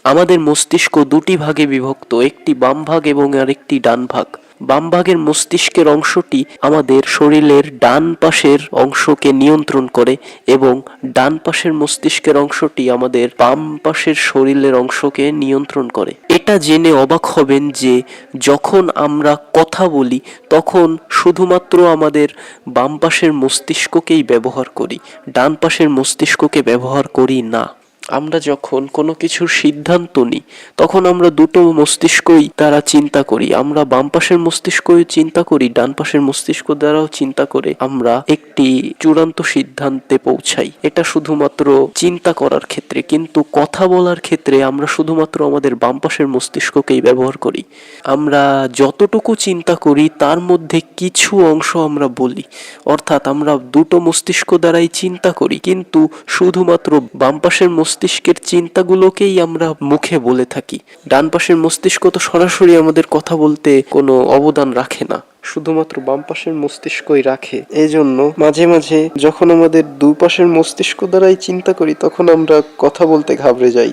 আমাদের মস্তিষ্ক দুটি ভাগে বিভক্ত, একটি বাম ভাগ এবং আরেকটি ডান ভাগ। বাম ভাগের মস্তিষ্কের অংশটি আমাদের শরীরের ডান পাশের অংশকে নিয়ন্ত্রণ করে এবং ডান পাশের মস্তিষ্কের অংশটি আমাদের বাম পাশের শরীরের অংশকে নিয়ন্ত্রণ করে। এটা জেনে অবাক হবেন যে যখন আমরা কথা বলি তখন শুধুমাত্র আমাদের বাম পাশের মস্তিষ্ককেই ব্যবহার করি, ডান পাশের মস্তিষ্ককে ব্যবহার করি না। আমরা যখন কোনো কিছুর সিদ্ধান্ত নিই তখন আমরা দুটো মস্তিষ্কই দ্বারা চিন্তা করি। আমরা বাম পাশের মস্তিষ্কও চিন্তা করি, ডান পাশের মস্তিষ্ক দ্বারাও চিন্তা করে আমরা একটি চূড়ান্ত সিদ্ধান্তে পৌঁছাই। এটা শুধুমাত্র চিন্তা করার ক্ষেত্রে, কিন্তু কথা বলার ক্ষেত্রে আমরা শুধুমাত্র আমাদের বাম পাশের মস্তিষ্ককেই ব্যবহার করি। আমরা যতটুকু চিন্তা করি তার মধ্যে কিছু অংশ আমরা বলি, অর্থাৎ আমরা দুটো মস্তিষ্ক দ্বারাই চিন্তা করি, কিন্তু শুধুমাত্র বাম পাশের মস্তিষ্কের চিন্তাগুলোকেই আমরা মুখে বলে থাকি। ডান পাশের মস্তিষ্ক তো সরাসরি আমাদের কথা বলতে কোনো অবদান রাখে না, শুধুমাত্র বাম পাশের মস্তিষ্কই রাখে। এজন্য মাঝে মাঝে যখন আমাদের দুপাশের মস্তিষ্ক দ্বারাই চিন্তা করি তখন আমরা কথা বলতে ঘাবড়ে যাই।